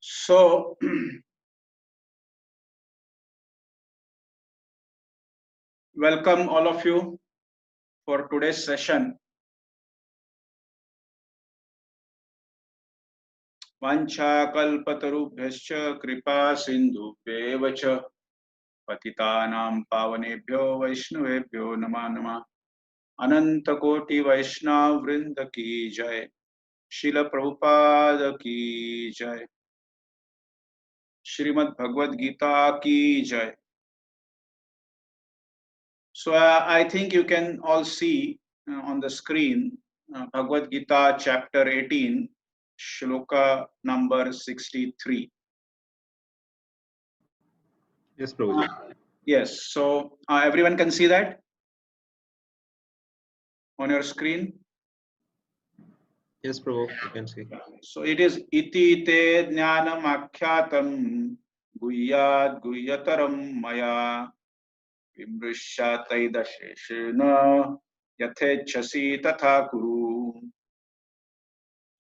So, welcome all of you for today's session. Vanchakalpatarubhyascha kripa sindhubhyeva cha patitanam pavanebhyo vaishnavebhyo nama nama. Ananta koti vaishnav vrinda ki jai. Srila Prabhupada ki jai. Srimad Bhagavad Gita ki jai. So I think you can all see on the screen Bhagavad Gita chapter 18, shloka number 63. Yes, Prabhuji. Yes, so everyone can see that on your screen. Yes, Prabhu, you can see. So it is iti te jnanam akyatam guhyat guhyataram maya vimrishyataidasheshena yathechasi tatha kuru.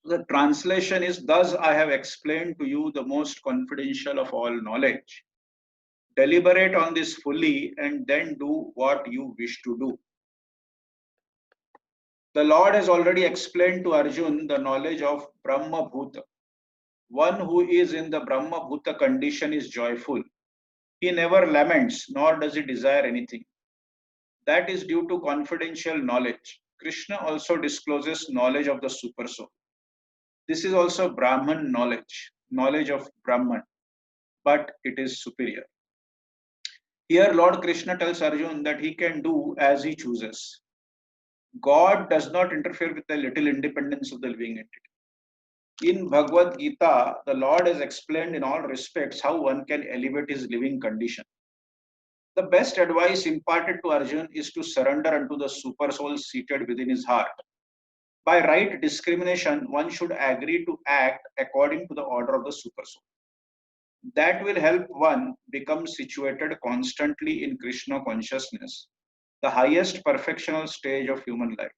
The translation is, thus I have explained to you the most confidential of all knowledge. Deliberate on this fully and then do what you wish to do. The Lord has already explained to Arjun the knowledge of Brahma Bhuta. One who is in the Brahma Bhuta condition is joyful. He never laments nor does he desire anything. That is due to confidential knowledge. Krishna also discloses knowledge of the Super Soul. This is also Brahman knowledge, knowledge of Brahman, but it is superior. Here, Lord Krishna tells Arjun that he can do as he chooses. God does not interfere with the little independence of the living entity. In Bhagavad Gita, the Lord has explained in all respects how one can elevate his living condition. The best advice imparted to Arjun is to surrender unto the super soul seated within his heart. By right discrimination, one should agree to act according to the order of the super soul. That will help one become situated constantly in Krishna consciousness, the highest perfectional stage of human life.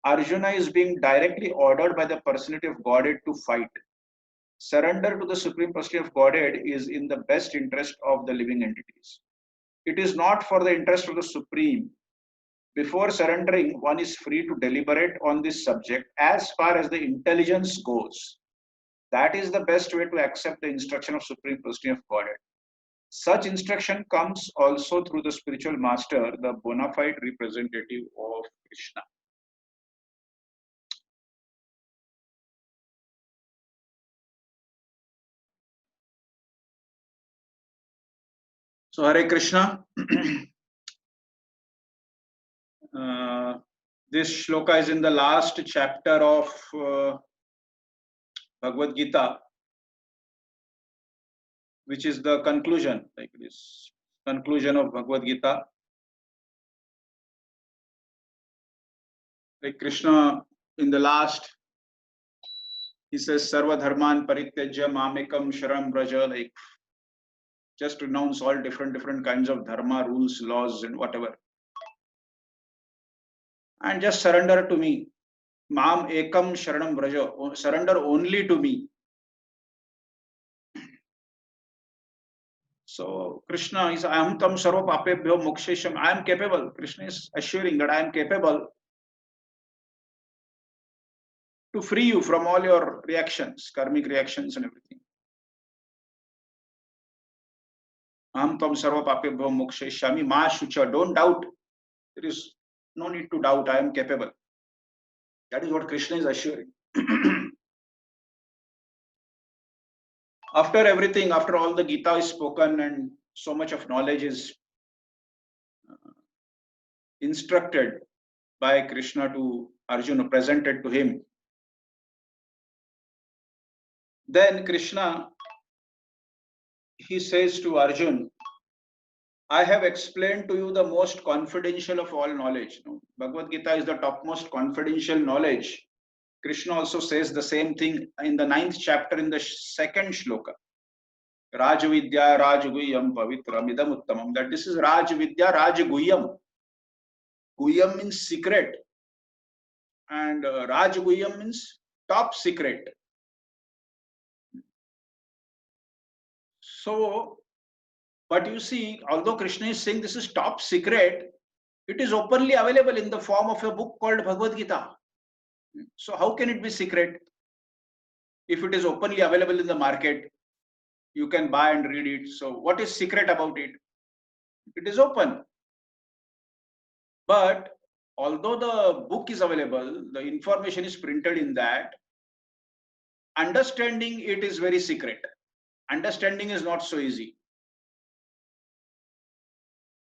Arjuna is being directly ordered by the personality of Godhead to fight. Surrender to the Supreme Personality of Godhead is in the best interest of the living entities. It is not for the interest of the Supreme. Before surrendering, one is free to deliberate on this subject as far as the intelligence goes. That is the best way to accept the instruction of Supreme Personality of Godhead. Such instruction comes also through the spiritual master, the bona fide representative of Krishna. So, Hare Krishna. This shloka is in the last chapter of Bhagavad Gita, which is the conclusion, like this conclusion of Bhagavad Gita. Like Krishna, in the last, he says, Sarva Dharman Parityajya Mamekam Sharam Braja, like just renounce all different kinds of dharma, rules, laws, and whatever. And just surrender to me. Mam Ekam Sharanam Braja, surrender only to me. So Krishna is Aham Tam Sarva Papebhyo Mokshesham. I am capable. Krishna is assuring that I am capable to free you from all your reactions, karmic reactions and everything. Aham Tam Sarva Papebhyo Moksheshami Ma Shucha. Don't doubt. There is no need to doubt. I am capable. That is what Krishna is assuring. After everything, after all the Gita is spoken and so much of knowledge is instructed by Krishna to Arjuna, presented to him, then Krishna, he says to Arjun, I have explained to you the most confidential of all knowledge. Bhagavad Gita is the topmost confidential knowledge. Krishna also says the same thing in the 9th chapter in the second shloka. Rajavidya Rajaguyam Pavitram Idam Uttamam. That this is Rajavidya Rajaguyam. Guyam means secret. And Rajaguyam means top secret. So, but you see, although Krishna is saying this is top secret, it is openly available in the form of a book called Bhagavad Gita. So how can it be secret? If it is openly available in the market, you can buy and read it. So what is secret about it? It is open. But although the book is available, the information is printed in that, understanding it is very secret. Understanding is not so easy.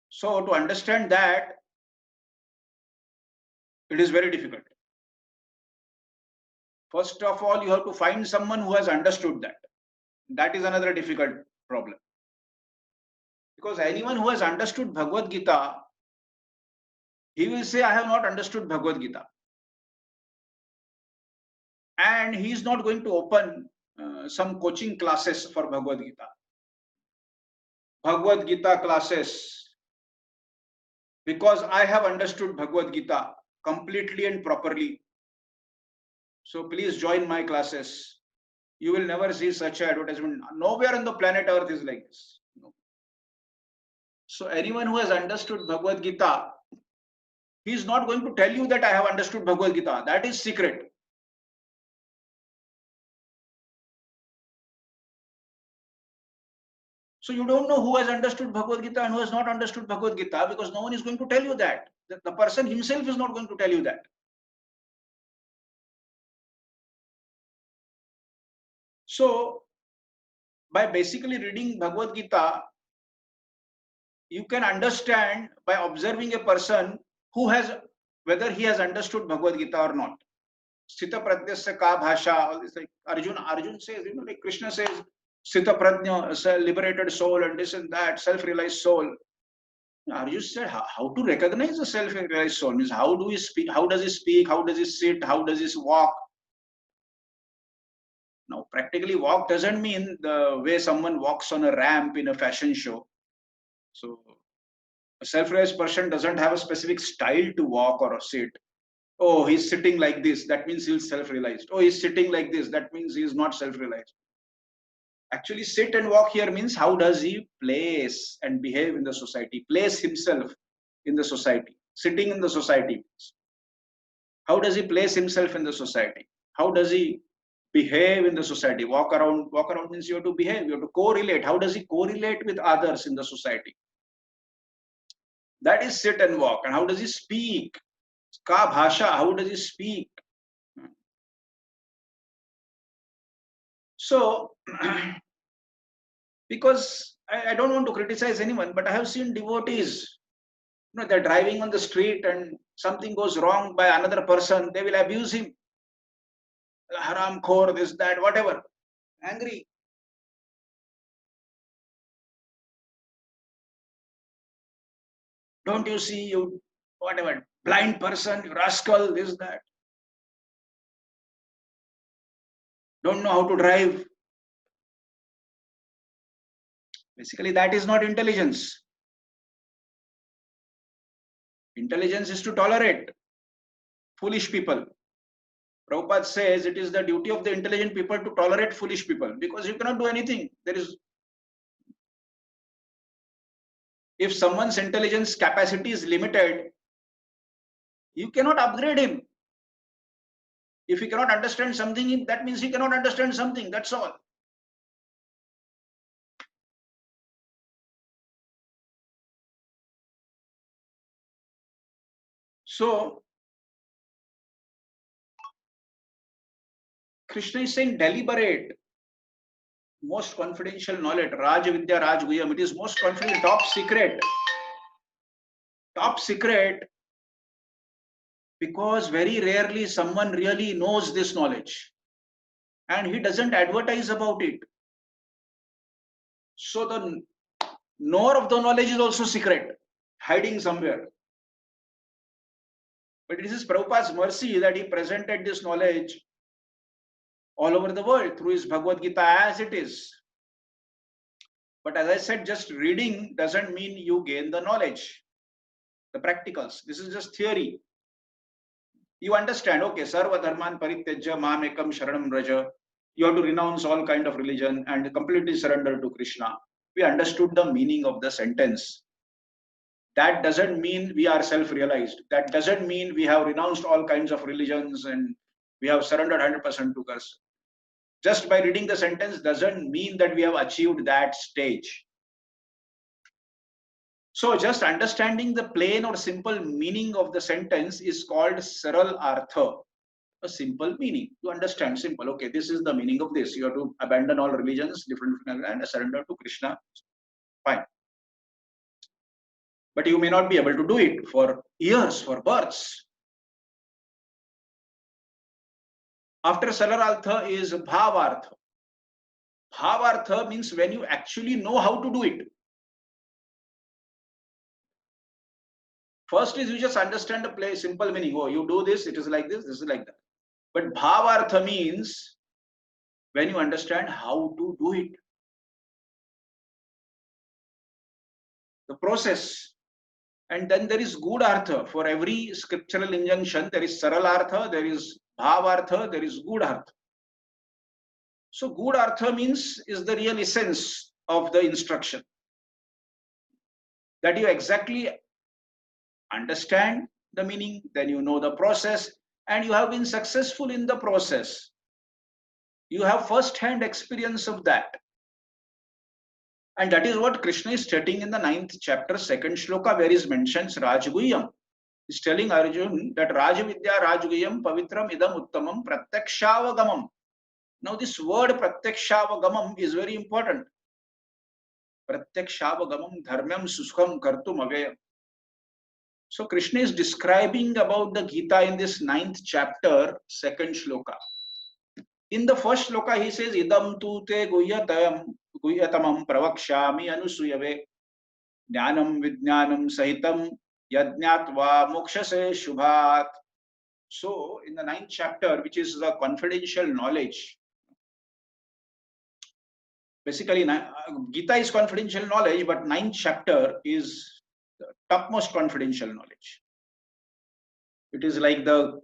So to understand that, it is very difficult. First of all, you have to find someone who has understood that. That is another difficult problem. Because anyone who has understood Bhagavad Gita, he will say, I have not understood Bhagavad Gita. And he is not going to open some coaching classes for Bhagavad Gita. Bhagavad Gita classes, because I have understood Bhagavad Gita completely and properly. So please join my classes. You will never see such an advertisement. Nowhere on the planet Earth is like this. No. So anyone who has understood Bhagavad Gita, he is not going to tell you that I have understood Bhagavad Gita. That is secret. So you don't know who has understood Bhagavad Gita and who has not understood Bhagavad Gita, because no one is going to tell you that. The person himself is not going to tell you that. So by basically reading Bhagavad Gita, you can understand by observing a person who has, whether he has understood Bhagavad Gita or not. Sthita pratyasya ka bhasha, all this, like Arjun says, like Krishna says, Sthita prajna, liberated soul, and this and that, self-realized soul. Arjun said, how to recognize a self-realized soul? Means how do he speak? How does he speak? How does he sit? How does he walk? Now, practically walk doesn't mean the way someone walks on a ramp in a fashion show. So a self-realized person doesn't have a specific style to walk or sit. Oh, he's sitting like this, that means he's self-realized. Oh, he's sitting like this, that means he's not self-realized. Actually, sit and walk here means how does he place and behave in the society, place himself in the society. Sitting in the society, how does he place himself in the society? How does he behave in the society? Walk around means you have to behave, you have to correlate. How does he correlate with others in the society? That is sit and walk. And how does he speak? Ka bhasha, how does he speak? So, because I don't want to criticize anyone, but I have seen devotees, they're driving on the street and something goes wrong by another person, they will abuse him. Haram khor, this, that, whatever. Angry. Don't you see, you, whatever, blind person, you rascal, this, that. Don't know how to drive. Basically, that is not intelligence. Intelligence is to tolerate foolish people. Prabhupada says it is the duty of the intelligent people to tolerate foolish people, because you cannot do anything. If someone's intelligence capacity is limited, you cannot upgrade him. If he cannot understand something, that means he cannot understand something. That's all. So, Krishna is saying deliberate, most confidential knowledge, Raj Vidya Raj Guhyam. It is most confidential, top secret. Top secret, because very rarely someone really knows this knowledge and he doesn't advertise about it. So the knower of the knowledge is also secret, hiding somewhere. But this is Prabhupada's mercy that he presented this knowledge all over the world through his Bhagavad Gita as it is. But as I said, just reading doesn't mean you gain the knowledge, the practicals. This is just theory. You understand, okay, sarva dharman parityajya mam ekam sharanam raja. You have to renounce all kind of religion and completely surrender to Krishna. we understood the meaning of the sentence. That doesn't mean we are self-realized. That doesn't mean we have renounced all kinds of religions and we have surrendered 100% to Krishna. Just by reading the sentence doesn't mean that we have achieved that stage. So just understanding the plain or simple meaning of the sentence is called saral artha, a simple meaning. To understand, simple. Okay, this is the meaning of this. You have to abandon all religions, different, and surrender to Krishna. Fine. But you may not be able to do it for years, for births. After sararartha is bhavartha. Bhavartha means when you actually know how to do it. First is you just understand the simple meaning. Oh, you do this, it is like this is like that. But bhavartha means when you understand how to do it. The process. And then there is gudhartha. For every scriptural injunction, there is saralartha, there is bhavartha, there is gudhartha. So gudhartha means is the real essence of the instruction. That you exactly understand the meaning, then you know the process, and you have been successful in the process. You have first-hand experience of that. And that is what Krishna is stating in the 9th chapter, 2nd shloka, where he mentions Rajguhyam. He's telling Arjun that Rajavidya Rajguhyam Pavitram Idam Uttamam Pratyakshaavagamam. Now this word Pratyakshaavagamam is very important. Pratyakshaavagamam dharmyam susukham kartum avayam. So Krishna is describing about the Gita in this 9th chapter, 2nd shloka. In the first shloka, he says, Idam tu te guhyatamam pravakshami anusuyave jnanam vijnanam sahitam yajnatva mokshase shubhat. So in the 9th chapter, which is the confidential knowledge, basically Gita is confidential knowledge, but 9th chapter is the topmost confidential knowledge. It is like the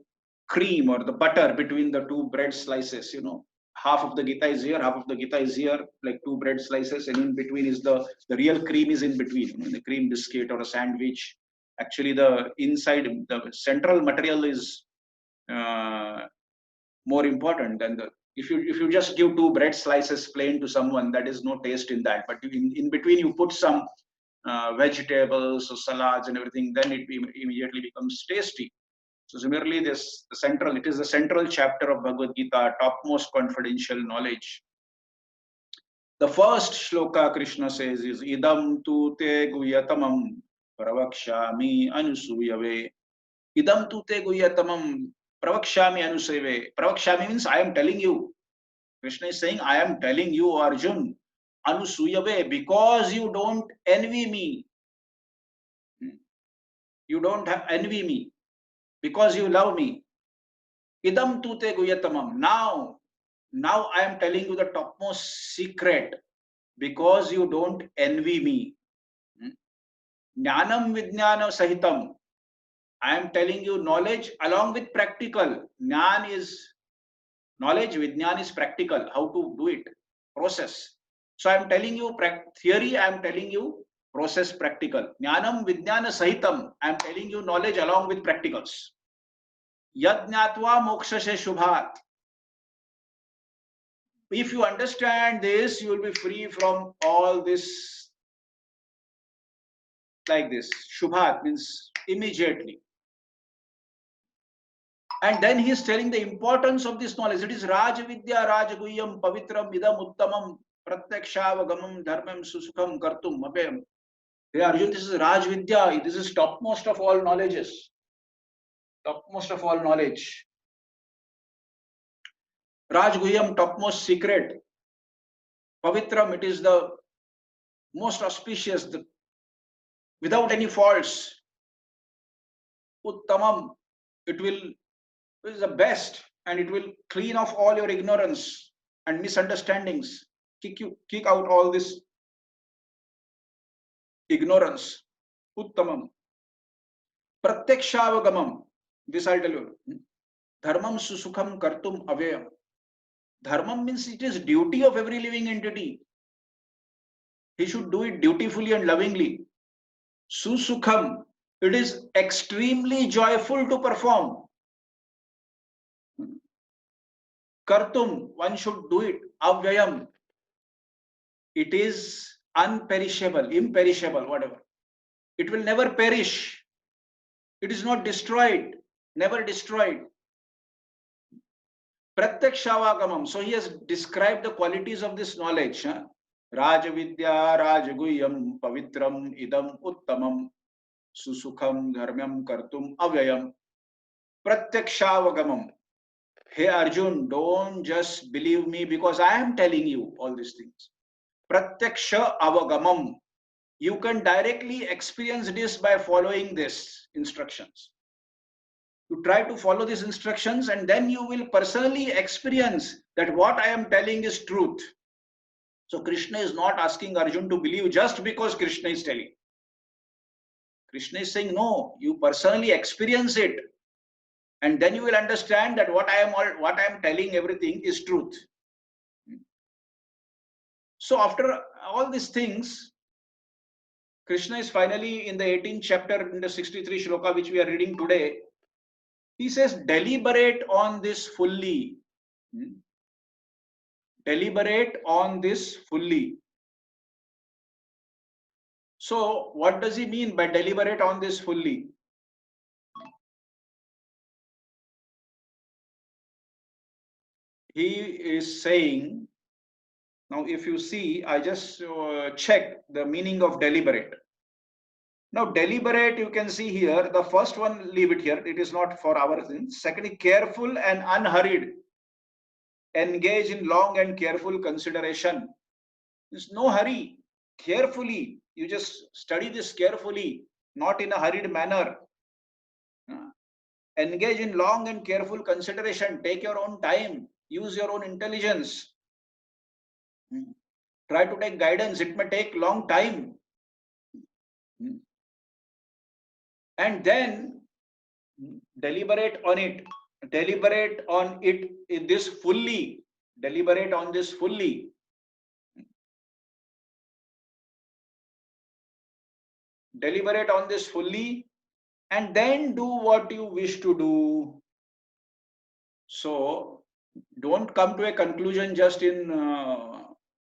cream or the butter between the two bread slices, you know. Half of the Gita is here, half of the Gita is here, like two bread slices, and in between is the real cream is in between, you know, the cream biscuit or a sandwich. Actually, the inside, the central material is more important than the. If you just give two bread slices plain to someone, that is no taste in that. But in between you put some vegetables or salads and everything, then it immediately becomes tasty. So similarly, it is the central chapter of Bhagavad Gita, topmost confidential knowledge. The first shloka Krishna says is Idam tu te guhyatamam pravakshami anusuyave. Idam tu te guhyatamam pravakshami anusuyave. Pravakshami means I am telling you. Krishna is saying, I am telling you, Arjun, anusuyave, because you don't envy me. You don't envy me. Because you love me. Idam tu te guhyatamam. Now I am telling you the topmost secret because you don't envy me. Jnanam vijnana sahitam. I am telling you knowledge along with practical. Jnan is knowledge, vijnana is practical, how to do it, process. So I am telling you theory, I am telling you process practical. Jnanam vijnana sahitam. I am telling you knowledge along with practicals. Yajnatva mokshase shubhat. If you understand this, you will be free from all this, like this. Shubhat means immediately. And then he is telling the importance of this knowledge. It is Rajavidya Rajaguhyam Pavitram Idam Uttamam Pratyakshaavagamam Dharmam Susukham Kartum Mapayam. Hey Arjun, this is Rajvidya. This is topmost of all knowledges. Topmost of all knowledge. Rajguhyam, topmost secret. Pavitram, it is the most auspicious, without any faults. Uttamam, it is the best, and it will clean off all your ignorance and misunderstandings. Kick out all this ignorance. Uttamam. Pratyakshaavagamam. This I'll tell you. Dharmam susukham kartum avayam. Dharmam means it is duty of every living entity. He should do it dutifully and lovingly. Susukham, it is extremely joyful to perform. Kartum, one should do it. Avyayam, it is unperishable, imperishable, whatever. It will never perish. It is not destroyed, never destroyed. Pratyakshavagamam. So he has described the qualities of this knowledge. Rajavidya, Rajaguyam, Pavitram, Idam, Uttamam, Susukham, Dharmyam, Kartum, Avyayam. Pratyakshavagamam. Hey Arjun, don't just believe me because I am telling you all these things. Pratyaksha avagamam. You can directly experience this by following these instructions. You try to follow these instructions and then you will personally experience that what I am telling is truth. So Krishna is not asking Arjun to believe just because Krishna is telling. Krishna is saying, no, you personally experience it. And then you will understand that what I am telling everything is truth. So after all these things, Krishna is finally in the 18th chapter in the 63 shloka which we are reading today. He says, deliberate on this fully. Deliberate on this fully. So what does he mean by deliberate on this fully? He is saying, now if you see, I just checked the meaning of deliberate. Now deliberate, you can see here, the first one, leave it here, it is not for our sins. Secondly, careful and unhurried. Engage in long and careful consideration. There's no hurry. Carefully, you just study this carefully, not in a hurried manner. Engage in long and careful consideration. Take your own time. Use your own intelligence. Try to take guidance. It may take long time. And then deliberate on it. Deliberate on it in this fully. Deliberate on this fully. Deliberate on this fully and then do what you wish to do. So don't come to a conclusion just in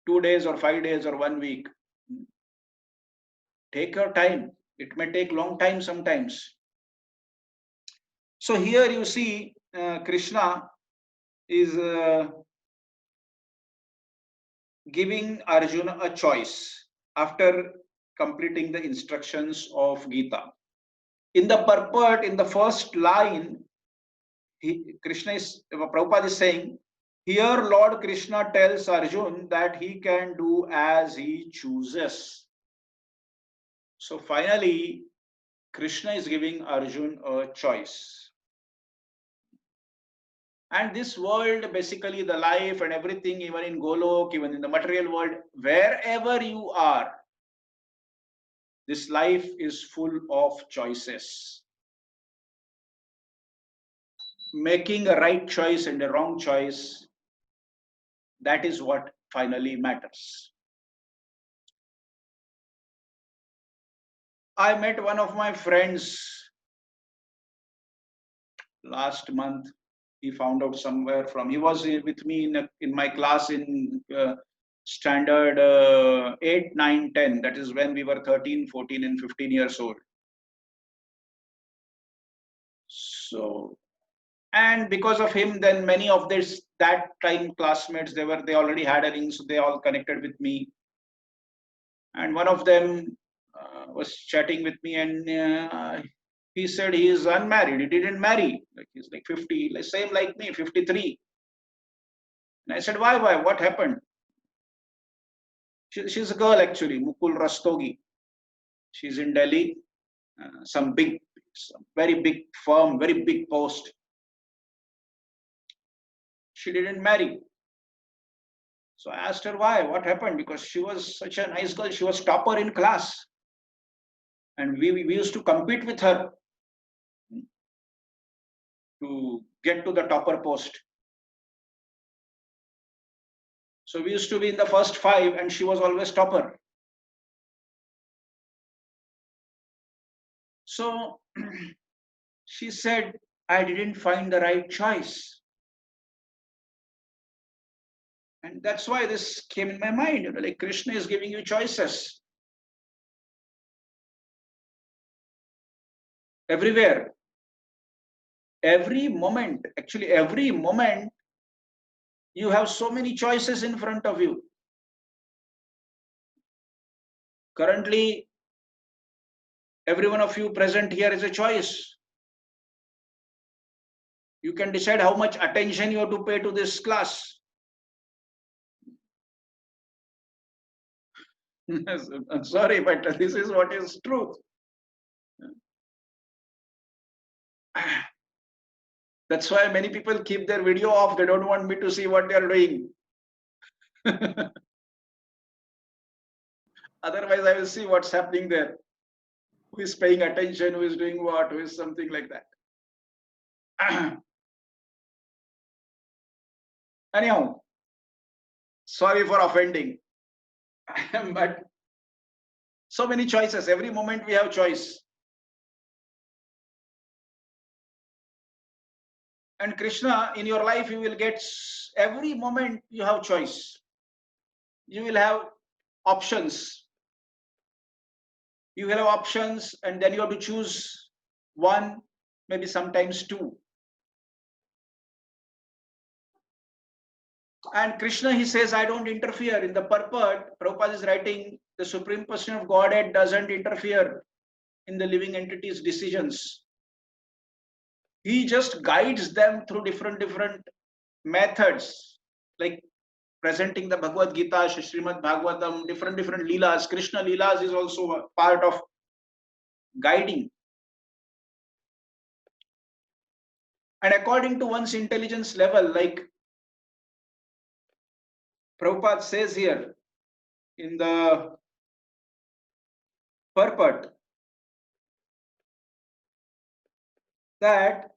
2 days or 5 days or 1 week. Take your time. It may take long time sometimes. So here you see Krishna is giving Arjuna a choice after completing the instructions of Gita. In the purport, in the first line, Prabhupada is saying, here Lord Krishna tells Arjun that he can do as he chooses. So finally, Krishna is giving Arjun a choice. And this world, basically the life and everything, even in Golok, even in the material world, wherever you are, this life is full of choices. Making a right choice and a wrong choice, that is what finally matters. I met one of my friends last month. He found out somewhere from, he was with me in my class in standard 8, 9, 10. That is when we were 13, 14 and 15 years old. So, and because of him, then many of this that time classmates, they already had a ring, so they all connected with me. And one of them was chatting with me, and he said he is unmarried. He didn't marry. Like he's like 50, same like me, 53. And I said, why? What happened? She's a girl actually, Mukul Rastogi. She's in Delhi, some very big firm, very big post. She didn't marry. So I asked her why, what happened? Because she was such a nice girl. She was topper in class. And we used to compete with her to get to the topper post. So we used to be in the first 5 and she was always topper. So she said, I didn't find the right choice. And that's why this came in my mind. Like Krishna is giving you choices everywhere. Every moment, actually, every moment, you have so many choices in front of you. Currently, every one of you present here is a choice. You can decide how much attention you have to pay to this class. I'm sorry, but this is what is truth. That's why many people keep their video off. They don't want me to see what they are doing. Otherwise, I will see what's happening there. Who is paying attention, who is doing what, who is something like that. Anyhow, sorry for offending. But so many choices. Every moment we have choice. And Krishna, in your life, you will get every moment you have choice. You will have options. You will have options, and then you have to choose one, maybe sometimes two. And Krishna, he says, I don't interfere. In the purport, Prabhupada is writing, the Supreme Person of Godhead doesn't interfere in the living entity's decisions. He just guides them through different methods, like presenting the Bhagavad Gita, Srimad Bhagavatam, different Leelas. Krishna Leelas is also a part of guiding. And according to one's intelligence level, like Prabhupada says here in the purport, that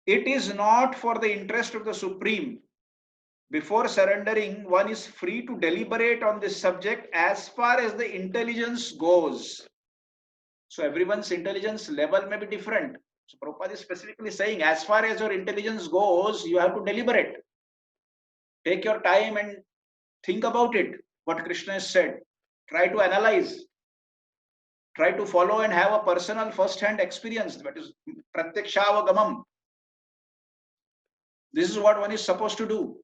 it is not for the interest of the Supreme. Before surrendering, one is free to deliberate on this subject as far as the intelligence goes. So everyone's intelligence level may be different. So Prabhupada is specifically saying, as far as your intelligence goes, you have to deliberate. Take your time and think about it, what Krishna has said. Try to analyze. Try to follow and have a personal first-hand experience. That is pratyakshaavagamam. This is what one is supposed to do.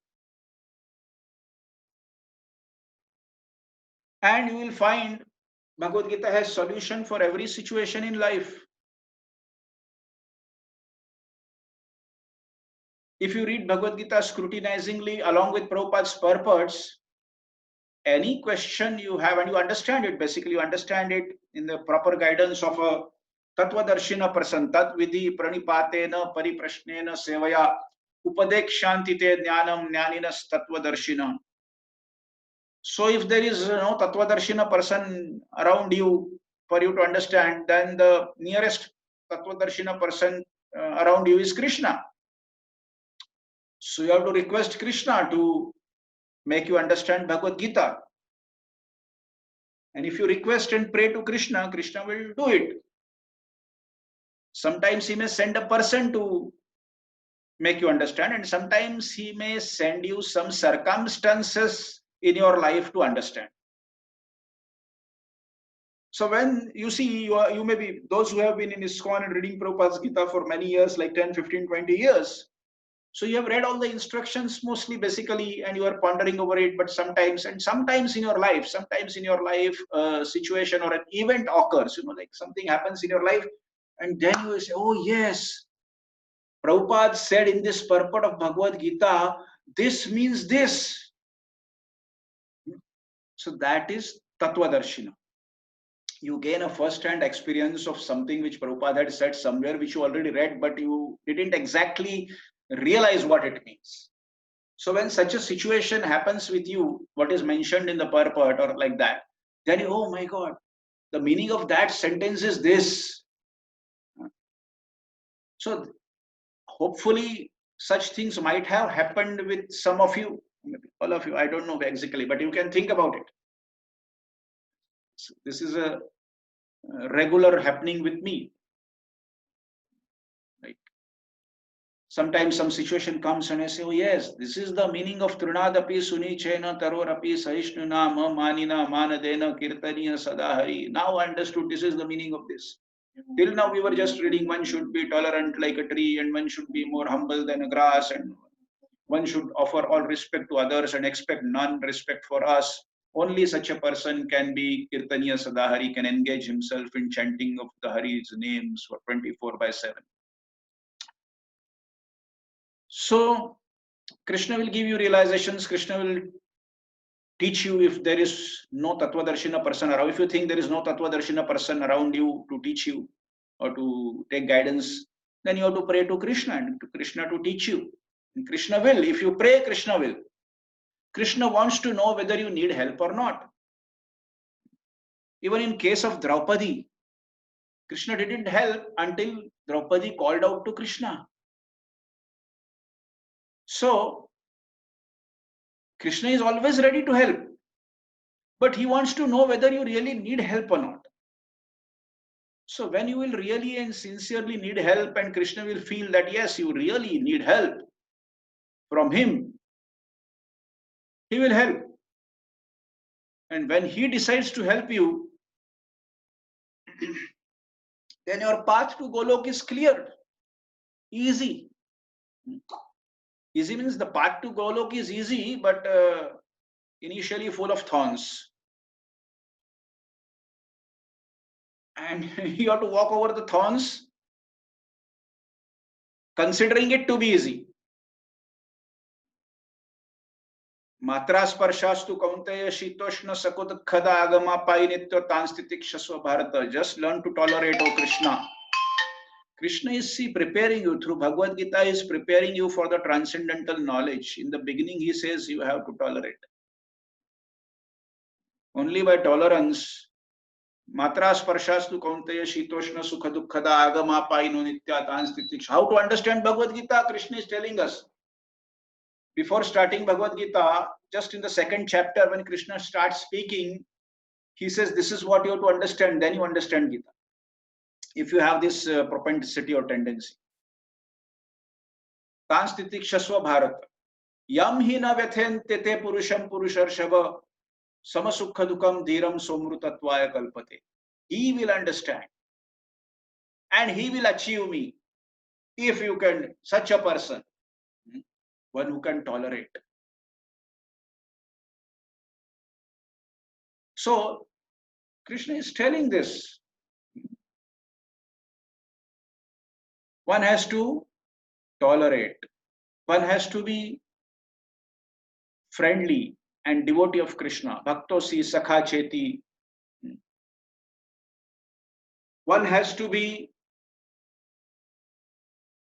And you will find Bhagavad Gita has solution for every situation in life. If you read Bhagavad Gita scrutinizingly along with Prabhupada's purports, any question you have and you understand it, basically you understand it in the proper guidance of a Tattvadarshina person, Tat Vidhi Pranipatena Pariprashnena Sevaya Upadekshantite Jnanam Jnaninas Tattvadarshina. So if there is no Tattvadarshina person around you for you to understand, then the nearest Tattvadarshina person around you is Krishna. So you have to request Krishna to make you understand Bhagavad Gita. And if you request and pray to Krishna, Krishna will do it. Sometimes he may send a person to make you understand, and sometimes he may send you some circumstances in your life to understand. So when you see, you may be, those who have been in ISKCON and reading Prabhupada's Gita for many years, like 10, 15, 20 years, so you have read all the instructions mostly basically, and you are pondering over it, but sometimes in your life, a situation or an event occurs, like something happens in your life, and then you will say, oh yes, Prabhupada said in this purport of Bhagavad Gita, this means this. So that is Tattvadarshina. You gain a first-hand experience of something which Prabhupada had said somewhere, which you already read, but you didn't exactly realize what it means. So when such a situation happens with you, what is mentioned in the purport or like that, then you, oh my God, the meaning of that sentence is this. So hopefully such things might have happened with some of you, maybe all of you, I don't know exactly, but you can think about it. So this is a regular happening with me. Right? Sometimes some situation comes and I say, oh yes, this is the meaning of Trunadapi Suni Chena Tarorapi Sahishnuna Ma Manina Manadena Kirtaniya Sadahari. Now I understood this is the meaning of this. Till now we were just reading one should be tolerant like a tree and one should be more humble than a grass and one should offer all respect to others and expect none respect for us. Only such a person can be Kirtaniya Sadahari, can engage himself in chanting of the Hari's names for 24/7. So Krishna will give you realizations, Krishna will teach you if there is no Tattvadarshina person around. If you think there is no Tattvadarshina person around you to teach you or to take guidance, then you have to pray to Krishna and to Krishna to teach you. And Krishna will. If you pray, Krishna will. Krishna wants to know whether you need help or not. Even in case of Draupadi, Krishna didn't help until Draupadi called out to Krishna. So, Krishna is always ready to help, but he wants to know whether you really need help or not. So, when you will really and sincerely need help, and Krishna will feel that yes, you really need help from him, he will help. And when he decides to help you, then your path to Golok is cleared. Easy. Easy means the path to Golok is easy, but initially full of thorns. And you have to walk over the thorns, considering it to be easy. Matra sparshastu kaunteya shitoshna sakudkhada agama pai nitya tanstitiksha bharata. Just learn to tolerate, O Krishna. Krishna is preparing you through Bhagavad Gita, is preparing you for the transcendental knowledge. In the beginning, he says you have to tolerate. Only by tolerance, Matra sparshastu kaunteya shitoshna sukha dukkhada agama paino nitya tanstitiksha. How to understand Bhagavad Gita? Krishna is telling us. Before starting Bhagavad Gita, just in the second chapter, when Krishna starts speaking, he says, this is what you have to understand, then you understand Gita. If you have this propensity or tendency. Tanstitikshasva Bharata. Yam hi na vyathen tete purusham purushar samasukha dukam dhiram somrutattvaya kalpate. He will understand. And he will achieve me. If you can, such a person, one who can tolerate. So, Krishna is telling this. One has to tolerate. One has to be friendly and devotee of Krishna. Bhaktosi Sakha Cheti. One has to be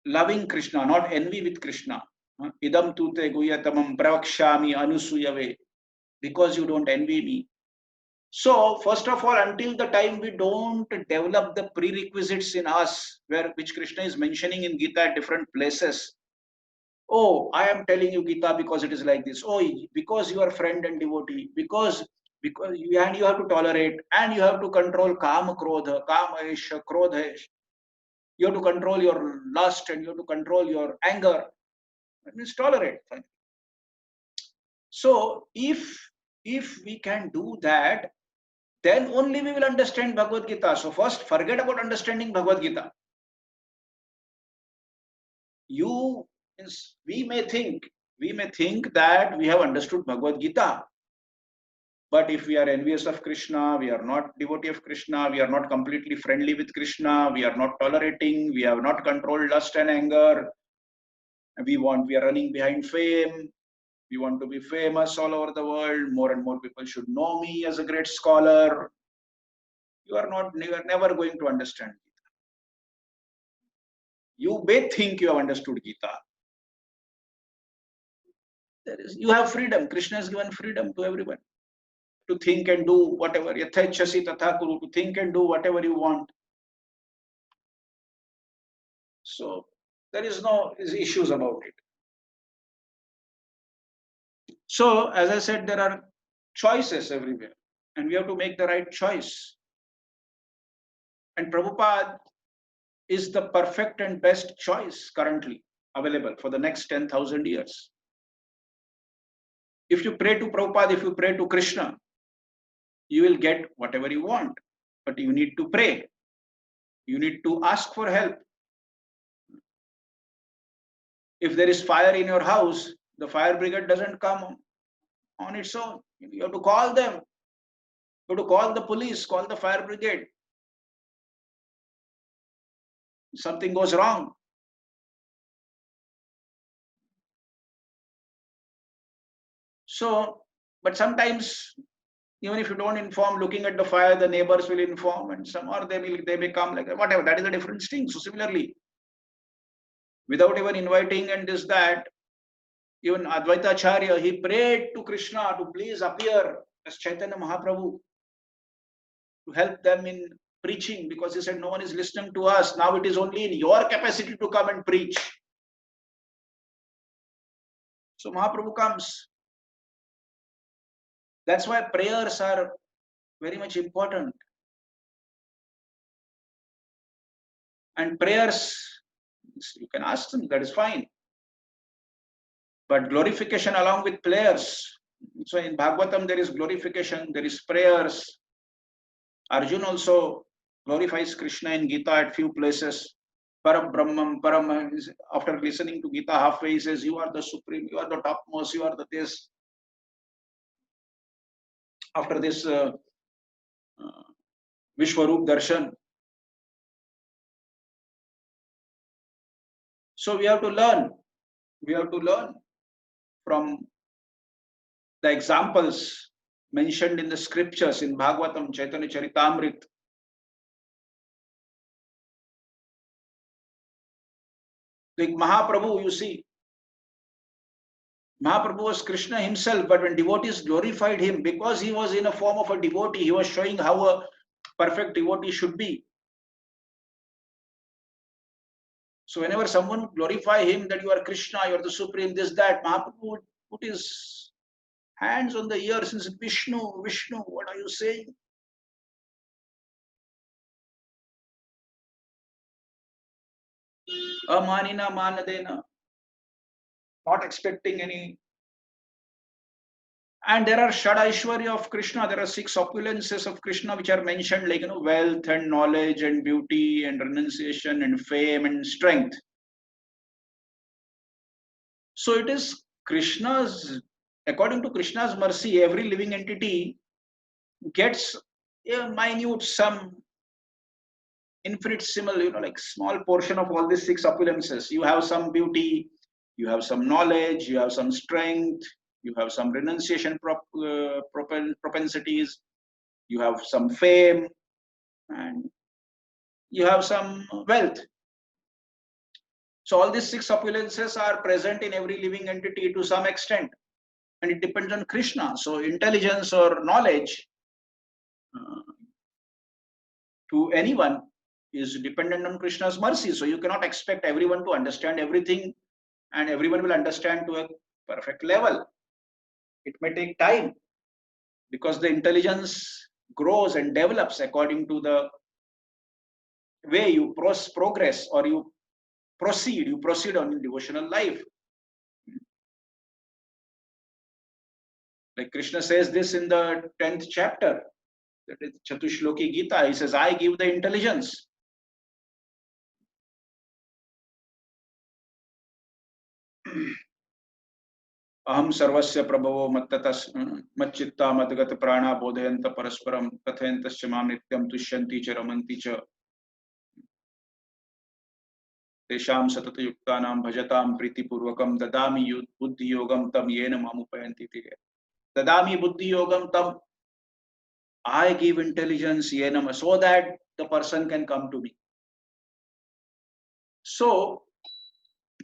loving Krishna, not envy with Krishna. Idam tute guyatamam pravakshami anusuyave. Because you don't envy me. So, first of all, until the time we don't develop the prerequisites in us, which Krishna is mentioning in Gita at different places. Oh, I am telling you Gita because it is like this. Oh, because you are friend and devotee. Because you have to tolerate and you have to control kama krodha, kama esha, krodha. You have to control your lust and you have to control your anger. That means tolerate. So, if we can do that, then only we will understand Bhagavad Gita. So first, forget about understanding Bhagavad Gita. We may think that we have understood Bhagavad Gita. But if we are envious of Krishna, we are not devotee of Krishna, we are not completely friendly with Krishna, we are not tolerating, we have not controlled lust and anger, we are running behind fame, we want to be famous all over the world, more and more people should know me as a great scholar. You are never going to understand Gita. You may think you have understood Gita. You have freedom. Krishna has given freedom to everyone to think and do whatever. Yathachasi tatha kuru, to think and do whatever you want. So there is no issues about it. So as I said, there are choices everywhere, and we have to make the right choice. And Prabhupada is the perfect and best choice currently available for the next 10,000 years. If you pray to Prabhupada, if you pray to Krishna, you will get whatever you want. But you need to pray. You need to ask for help. If there is fire in your house, the fire brigade doesn't come on its own. You have to call them. You have to call the police, call the fire brigade. Something goes wrong. So, but sometimes, even if you don't inform, looking at the fire, the neighbors will inform, and some or they may come like that, whatever. That is a different thing. So similarly, without even inviting and this that, even Advaita Acharya, he prayed to Krishna to please appear as Chaitanya Mahaprabhu to help them in preaching, because he said no one is listening to us. Now it is only in your capacity to come and preach. So Mahaprabhu comes. That's why prayers are very much important. And prayers, you can ask them, that is fine. But glorification along with prayers. So in Bhagavatam, there is glorification, there is prayers. Arjun also glorifies Krishna in Gita at few places. Param Brahmam, Param, after listening to Gita halfway, he says, you are the supreme, you are the topmost, you are the this. After this Vishwarup Darshan. So we have to learn. We have to learn from the examples mentioned in the scriptures in Bhagavatam, Chaitanya Charitamrita. Like Mahaprabhu, you see, Mahaprabhu was Krishna himself, but when devotees glorified him, because he was in a form of a devotee, he was showing how a perfect devotee should be. So whenever someone glorify him that you are Krishna, you are the supreme, this, that, Mahaprabhu would put his hands on the ears and say, Vishnu, Vishnu, what are you saying? Amanina manadena. Not expecting any. And there are Shadaishwarya of Krishna. There are 6 opulences of Krishna which are mentioned, like wealth and knowledge and beauty and renunciation and fame and strength. So it is Krishna's, according to Krishna's mercy, every living entity gets a minute, some infinitesimal, like small portion of all these 6 opulences. You have some beauty, you have some knowledge, you have some strength, you have some renunciation propensities, you have some fame, and you have some wealth. So all these 6 opulences are present in every living entity to some extent, and it depends on Krishna. So intelligence or knowledge to anyone is dependent on Krishna's mercy. So you cannot expect everyone to understand everything, and everyone will understand to a perfect level. It may take time, because the intelligence grows and develops according to the way you progress or you proceed on in devotional life. Like Krishna says this in the 10th chapter, that is Chatushloki Gita. He says, I give the intelligence. Aham sarvasya prabhavo matchitta madgat prana bodhayanta parasparam kathayantascha mam nityam tushyanti cha ramanti cha tesham satata yuktanam bhajatam pritipurvakam dadami buddhi yogam tam yena mamupayanti. Dadami buddhi yogam tam, I give intelligence yenam, so that the person can come to me. So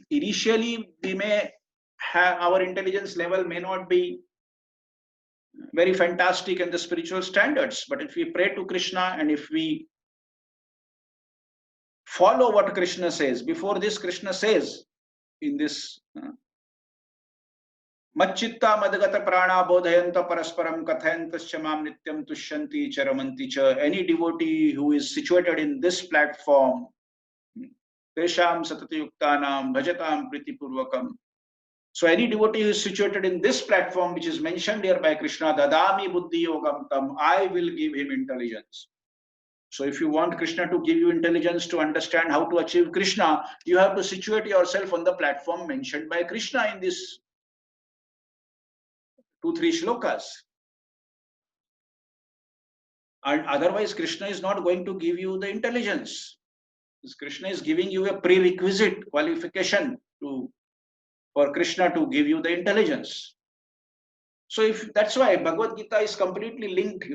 initially we may have, our intelligence level may not be very fantastic in the spiritual standards, but if we pray to Krishna and if we follow what Krishna says, before this Krishna says in this Machchitta madgata prana bodhayanta parasparam kathayantascha mam nityam tushyanti charamanti cha. Any devotee who is situated in this platform, tesham satati yuktanam bhajatam pritipurvakam. So any devotee who is situated in this platform, which is mentioned here by Krishna, dadami buddhi yogam tam, I will give him intelligence. So if you want Krishna to give you intelligence to understand how to achieve Krishna, you have to situate yourself on the platform mentioned by Krishna in these 2-3 shlokas. And otherwise, Krishna is not going to give you the intelligence. Krishna is giving you a prerequisite qualification for Krishna to give you the intelligence. So if that's why Bhagavad Gita is completely linked,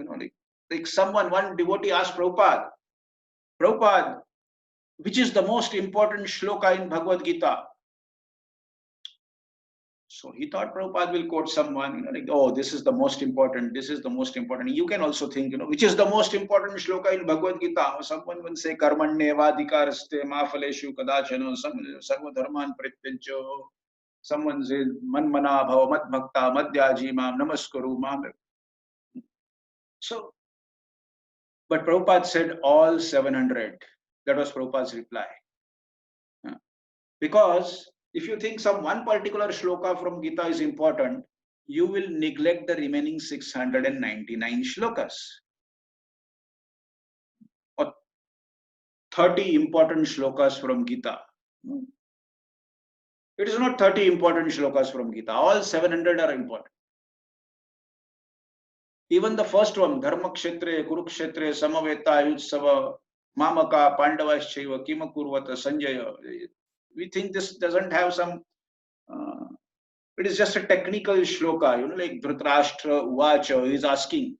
like one devotee asked Prabhupada, which is the most important shloka in Bhagavad Gita? So he thought Prabhupada will quote someone, like, oh, this is the most important, this is the most important. You can also think, which is the most important shloka in Bhagavad Gita? Someone will say, Karmanye vadikaraste ma phaleshu kadachano sarva dharman prityancho. Someone says, Manmana bhava mat bhakta madhyaji mam namaskaru mam. So, but Prabhupada said all 700. That was Prabhupada's reply. Because if you think some one particular shloka from Gita is important, you will neglect the remaining 699 shlokas. Or 30 important shlokas from Gita. It is not 30 important shlokas from Gita. All 700 are important. Even the first one, Dharma Kshetre, Kurukshetre, Samaveta, Yutsava, Mamaka, Pandavaschaiva, Kimakurvata, Sanjaya. We think this doesn't have some it is just a technical shloka, like Dhritarashtra Uvacha is asking,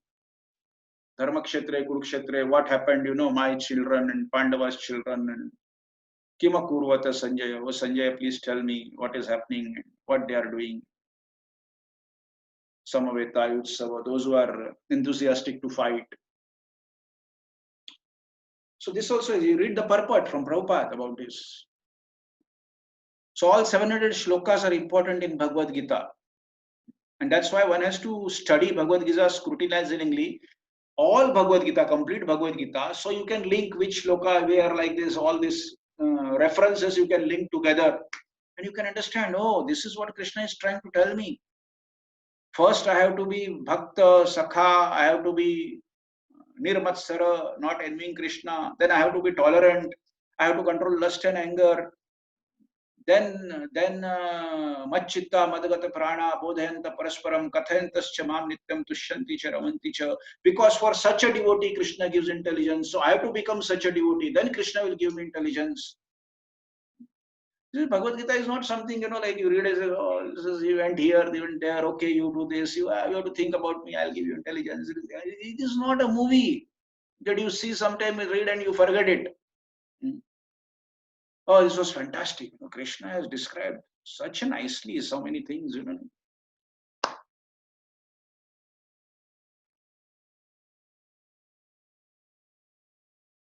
Dharmakshetre, Kurukshetre, what happened, my children and Pandava's children, and Kima Kurvata Sanjaya. Oh, Sanjaya, please tell me what is happening, and what they are doing. Samaveta, Yutsava, those who are enthusiastic to fight. So this also, you read the purport from Prabhupada about this. So all 700 shlokas are important in Bhagavad Gita. And that's why one has to study Bhagavad Gita scrutinizingly, all Bhagavad Gita, complete Bhagavad Gita, so you can link which shloka where, like this, all these references you can link together, and you can understand, oh, this is what Krishna is trying to tell me. First, I have to be Bhakta, Sakha, I have to be Nirmatsara, not envying Krishna, then I have to be tolerant, I have to control lust and anger, then Machchitta madagata prana bodhayanta parasparam kathayantascha mam nityam tushyanti cha ramanti cha. Because for such a devotee, Krishna gives intelligence. So I have to become such a devotee. Then Krishna will give me intelligence. This Bhagavad Gita is not something, like you read as, oh, this is, you went here, you went there, okay, you do this, you have to think about me, I'll give you intelligence. It is not a movie that you see sometime, read and you forget it. Oh, this was fantastic. Krishna has described such nicely so many things,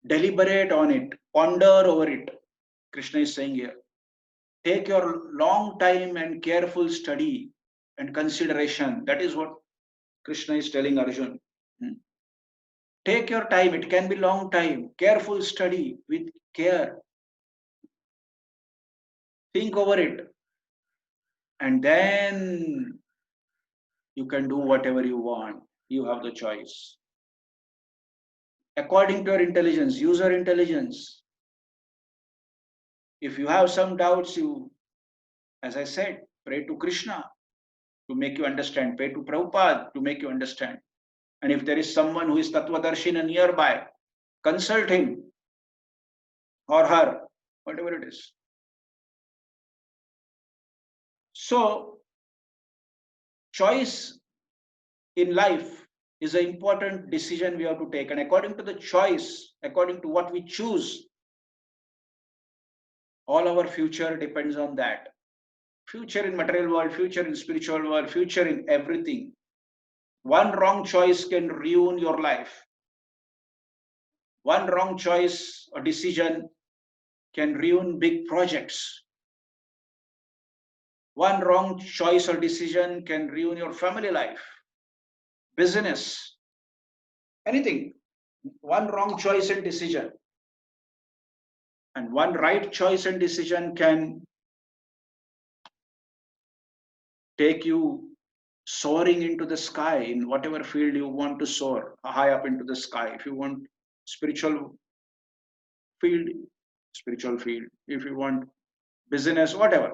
Deliberate on it, ponder over it. Krishna is saying here. Take your long time and careful study and consideration. That is what Krishna is telling Arjuna. Take your time. It can be long time. Careful study with care. Think over it. And then you can do whatever you want. You have the choice. According to your intelligence, use your intelligence. If you have some doubts, you, as I said, pray to Krishna to make you understand. Pray to Prabhupada to make you understand. And if there is someone who is Tattvadarshina nearby, consult him or her, whatever it is. So, choice in life is an important decision we have to take. And according to the choice, according to what we choose, all our future depends on that. Future in material world, future in spiritual world, future in everything. One wrong choice can ruin your life. One wrong choice or decision can ruin big projects. One wrong choice or decision can ruin your family life, business, anything. One wrong choice and decision, and one right choice and decision can take you soaring into the sky in whatever field you want to soar, high up into the sky. If you want spiritual field, spiritual field. If you want business, whatever.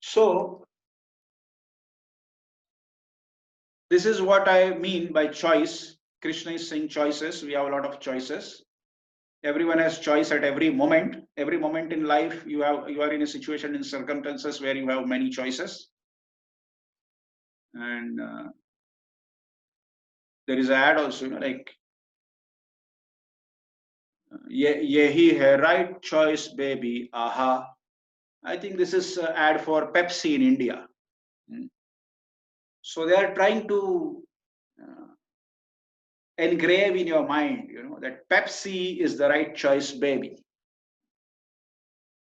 So this is what I mean by choice. Krishna is saying choices. We have a lot of choices. Everyone has choice at every moment. Every moment in life, you are in a situation, in circumstances where you have many choices. And there is an ad also, like yehi hai right choice, baby. Aha. I think this is an ad for Pepsi in India. So they are trying to engrave in your mind, that Pepsi is the right choice, baby.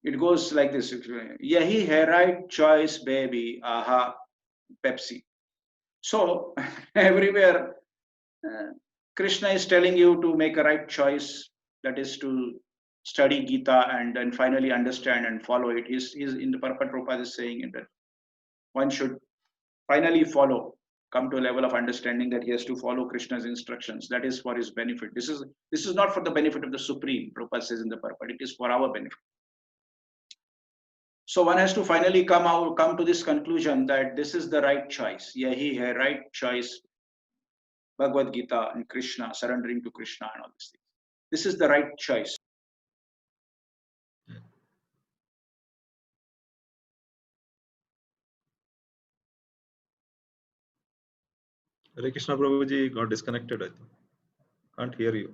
It goes like this: yahi hai right choice, baby. Aha, Pepsi. So everywhere, Krishna is telling you to make a right choice. That is to study Gita and then finally understand and follow it. He's in the Purport Prabhupada is saying that one should finally come to a level of understanding that he has to follow Krishna's instructions. That is for his benefit. This is not for the benefit of the Supreme. Prabhupada says in the Purport, it is for our benefit. So one has to finally come to this conclusion that this is the right choice. Yahi hai right choice. Bhagavad Gita and Krishna, surrendering to Krishna and all these things. This is the right choice. Hare Krishna Prabhuji got disconnected, I think. Can't hear you.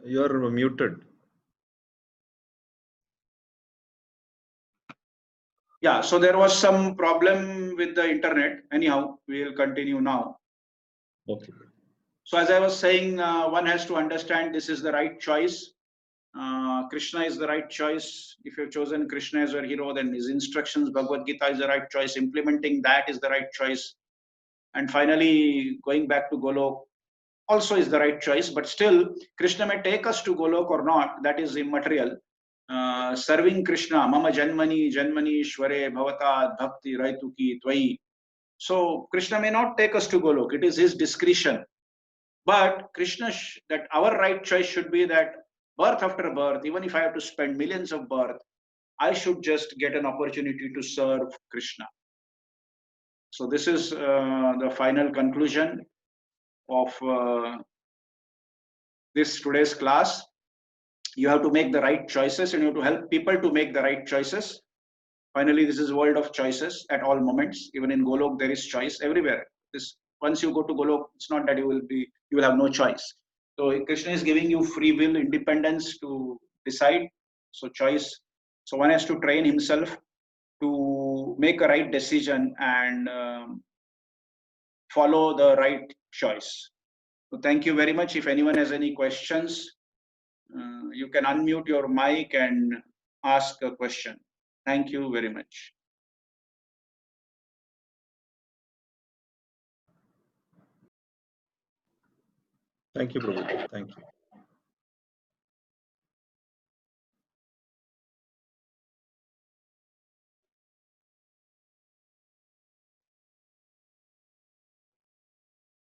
You are muted. Yeah, so there was some problem with the internet. Anyhow, we will continue now. Okay. So as I was saying, one has to understand this is the right choice. Krishna is the right choice. If you've chosen Krishna as your hero, then his instructions, Bhagavad Gita is the right choice. Implementing that is the right choice. And finally, going back to Golok also is the right choice. But still, Krishna may take us to Golok or not. That is immaterial. Serving Krishna, Mama Janmani, Janmani Shware, Bhavata, Bhakti, Raituki, Tvai. So Krishna may not take us to Golok. It is his discretion. But Krishna, that our right choice should be that birth after birth, even if I have to spend millions of births, I should just get an opportunity to serve Krishna. So this is the final conclusion of this today's class. You have to make the right choices and you have to help people to make the right choices. Finally, this is a world of choices at all moments. Even in Golok, there is choice everywhere. Once you go to Golok, it's not that you will have no choice. So Krishna is giving you free will, independence to decide. So choice. So one has to train himself to make a right decision and follow the right choice. So thank you very much. If anyone has any questions, you can unmute your mic and ask a question. Thank you very much. Thank you, Prabhuji. Thank you.